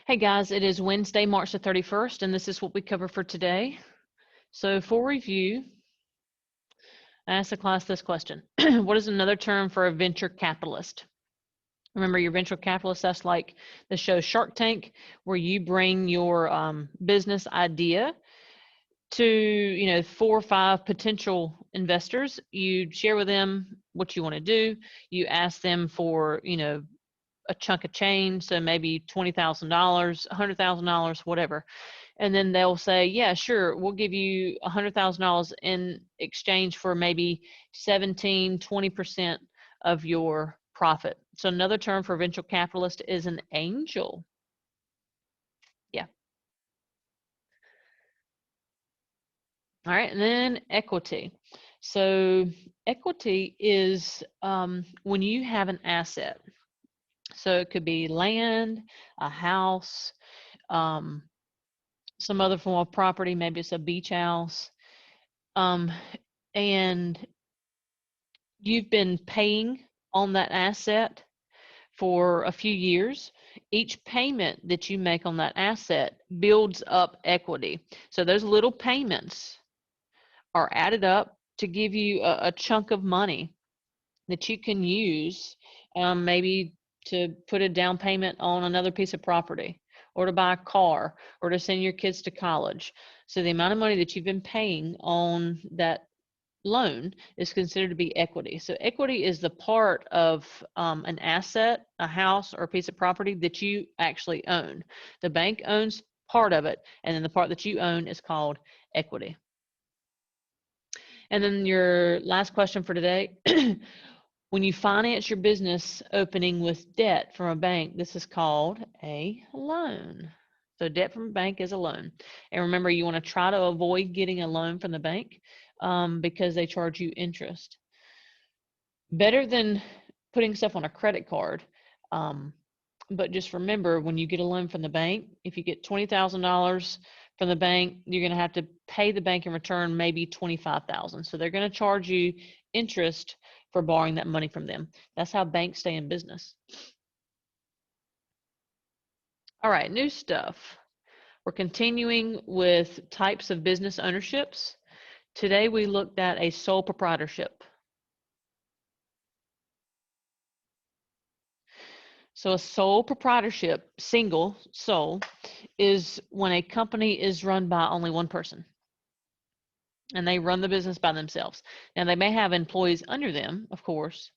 Hey guys, it is Wednesday, March the 31st, and this is what we cover for today. So for review, I asked the class this question. What is another term for a venture capitalist? Remember, your venture capitalist, that's like the show Shark Tank, where you bring your business idea to 4 or 5 potential investors. You share with them what you want to do. You ask them for a chunk of change, so maybe $20,000, $100,000, whatever. And then they'll say, yeah, sure, we'll give you $100,000 in exchange for maybe 20% of your profit. So another term for venture capitalist is an angel. Yeah. All right, and then equity. So equity is when you have an asset. So it could be land, a house, some other form of property, maybe it's a beach house, and you've been paying on that asset for a few years. Each payment that you make on that asset builds up equity. So those little payments are added up to give you a chunk of money that you can use, maybe to put a down payment on another piece of property, or to buy a car, or to send your kids to college. So the amount of money that you've been paying on that loan is considered to be equity. So equity is the part of an asset, a house, or a piece of property that you actually own. The bank owns part of it, and then the part that you own is called equity. And then your last question for today. When you finance your business opening with debt from a bank, this is called a loan. So debt from a bank is a loan. And remember, you want to try to avoid getting a loan from the bank because they charge you interest. Better than putting stuff on a credit card. But just remember, when you get a loan from the bank, if you get $20,000 from the bank, you're going to have to pay the bank in return maybe $25,000. So they're going to charge you interest for borrowing that money from them. That's how banks stay in business. All right, new stuff. We're continuing with types of business ownerships. Today we looked at a sole proprietorship. So a sole proprietorship, single, sole, is when a company is run by only one person and they run the business by themselves. Now they may have employees under them, of course,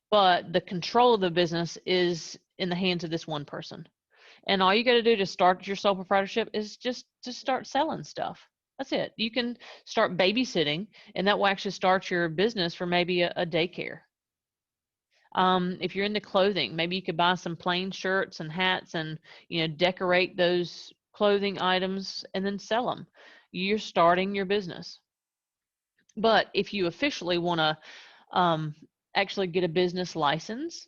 but the control of the business is in the hands of this one person. And all you got to do to start your sole proprietorship is just to start selling stuff. That's it. You can start babysitting, and that will actually start your business for maybe a daycare. If you're into clothing, maybe you could buy some plain shirts and hats and decorate those clothing items and then sell them. You're starting your business. But if you officially want to actually get a business license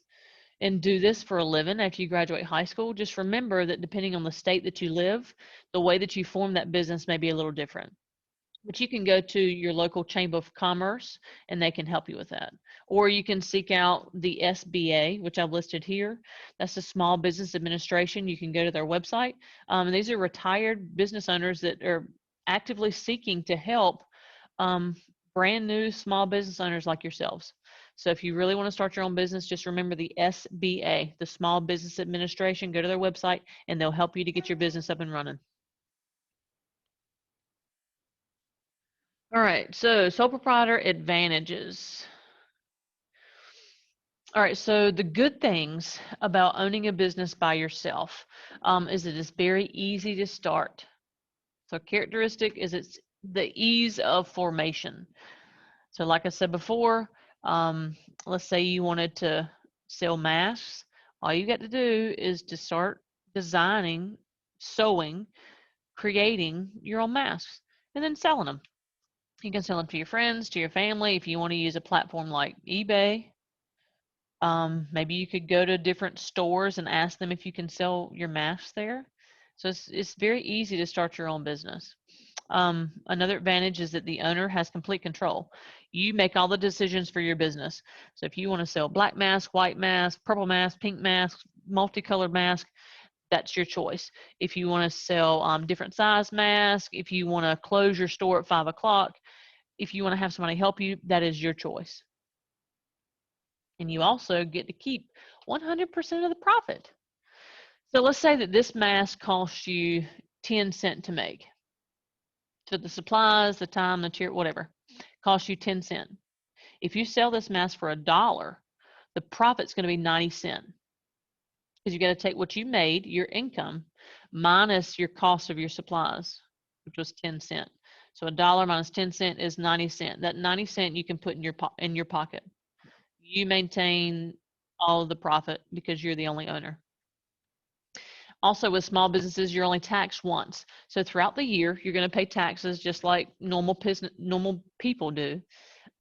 and do this for a living after you graduate high school, just remember that depending on the state that you live, the way that you form that business may be a little different. But you can go to your local chamber of commerce and they can help you with that. Or you can seek out the SBA, which I've listed here. That's the Small Business Administration. You can go to their website. And these are retired business owners that are actively seeking to help brand new small business owners like yourselves. So if you really want to start your own business, just remember the SBA, the Small Business Administration. Go to their website and they'll help you to get your business up and running. All right, so sole proprietor advantages. All right, so the good things about owning a business by yourself is that it's very easy to start. So characteristic is it's the ease of formation. So like I said before, let's say you wanted to sell masks. All you got to do is to start designing, sewing, creating your own masks, and then selling them. You can sell them to your friends, to your family. If you want to use a platform like eBay, maybe you could go to different stores and ask them if you can sell your masks there. So it's very easy to start your own business. Another advantage is that the owner has complete control. You make all the decisions for your business. So if you want to sell black mask, white mask, purple mask, pink mask, multicolored mask, that's your choice. If you want to sell different size masks, if you want to close your store at 5 o'clock, if you want to have somebody help you, that is your choice. And you also get to keep 100% of the profit. So let's say that this mask costs you 10 cents to make. So the supplies, the time, the material, whatever, costs you 10 cents. If you sell this mask for $1, the profit's going to be 90 cents. Because you got to take what you made, your income, minus your cost of your supplies, which was 10 cents. So $1 minus 10 cents is 90 cents. That 90 cents you can put in your pocket. You maintain all of the profit because you're the only owner. Also, with small businesses, you're only taxed once. So throughout the year, you're going to pay taxes just like normal people do.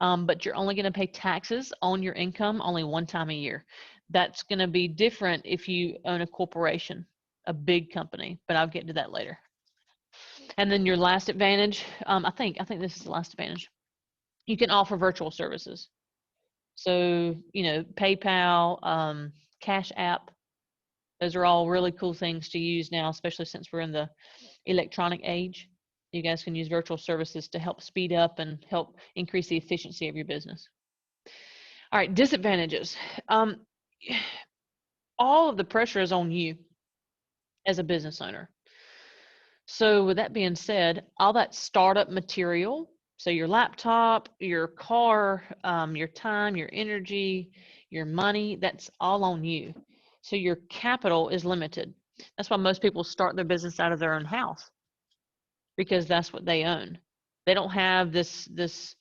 But you're only going to pay taxes on your income only one time a year. That's going to be different if you own a corporation, a big company, but I'll get to that later. And then your last advantage, I think this is the last advantage. You can offer virtual services. So, PayPal, Cash App, those are all really cool things to use now, especially since we're in the electronic age. You guys can use virtual services to help speed up and help increase the efficiency of your business. All right, disadvantages. All of the pressure is on you as a business owner. So with that being said, all that startup material, so your laptop, your car, your time, your energy, your money, that's all on you. So your capital is limited. That's why most people start their business out of their own house, because that's what they own. They don't have this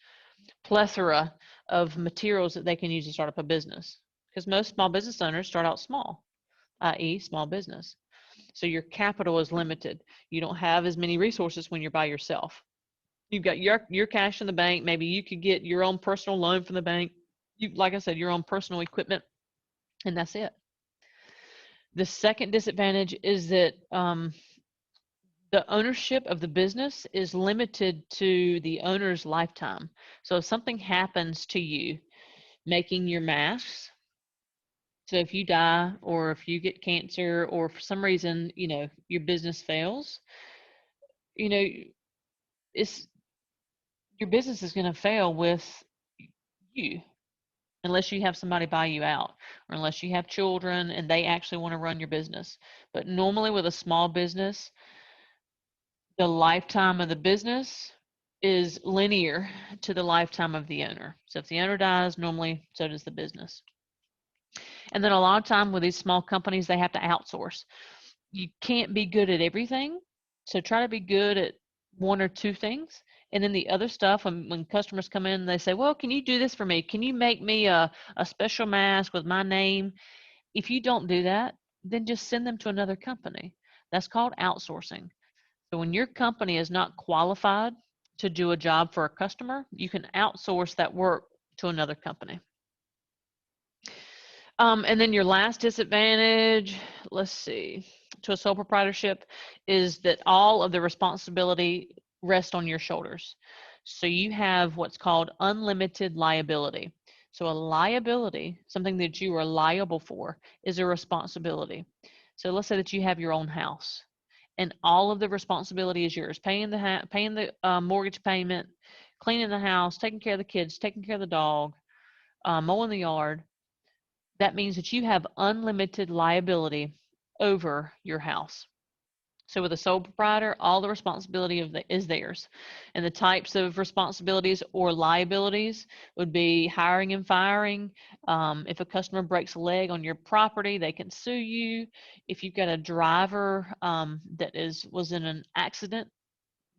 plethora of materials that they can use to start up a business, because most small business owners start out small, i.e. small business. So your capital is limited. You don't have as many resources when you're by yourself. You've got your cash in the bank. Maybe you could get your own personal loan from the bank. Like I said, your own personal equipment, and that's it. The second disadvantage is that the ownership of the business is limited to the owner's lifetime. So if something happens to you making your masks, so if you die or if you get cancer or for some reason, your business fails, it's your business is going to fail with you unless you have somebody buy you out or unless you have children and they actually want to run your business. But normally with a small business, the lifetime of the business is linear to the lifetime of the owner. So if the owner dies, normally so does the business. And then a lot of time with these small companies, they have to outsource. You can't be good at everything. So try to be good at one or two things. And then the other stuff, when customers come in, they say, well, can you do this for me? Can you make me a special mask with my name? If you don't do that, then just send them to another company. That's called outsourcing. So when your company is not qualified to do a job for a customer, you can outsource that work to another company. And then your last disadvantage, let's see, to a sole proprietorship is that all of the responsibility rests on your shoulders. So you have what's called unlimited liability. So a liability, something that you are liable for, is a responsibility. So let's say that you have your own house and all of the responsibility is yours, paying the mortgage payment, cleaning the house, taking care of the kids, taking care of the dog, mowing the yard. That means that you have unlimited liability over your house. So with a sole proprietor, all the responsibility is theirs. And the types of responsibilities or liabilities would be hiring and firing. If a customer breaks a leg on your property, they can sue you. If you've got a driver that was in an accident,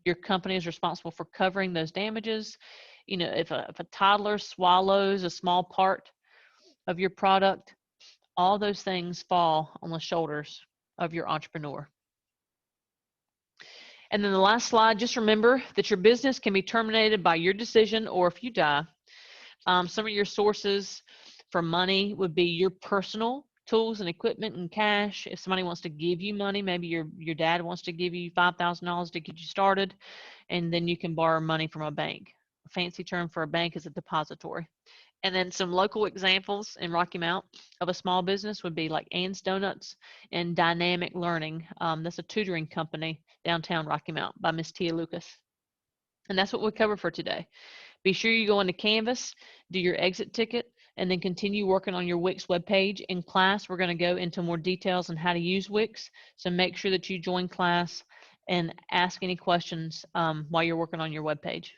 your company is responsible for covering those damages. If a toddler swallows a small part of your product, all those things fall on the shoulders of your entrepreneur. And then the last slide, just remember that your business can be terminated by your decision or if you die. Some of your sources for money would be your personal tools and equipment and cash. If somebody wants to give you money, maybe your dad wants to give you $5,000 to get you started, and then you can borrow money from a bank. A fancy term for a bank is a depository. And then some local examples in Rocky Mount of a small business would be like Ann's Donuts and Dynamic Learning. That's a tutoring company downtown Rocky Mount by Miss Tia Lucas. And that's what we covered for today. Be sure you go into Canvas, do your exit ticket, and then continue working on your Wix webpage. In class, we're going to go into more details on how to use Wix. So make sure that you join class and ask any questions while you're working on your webpage.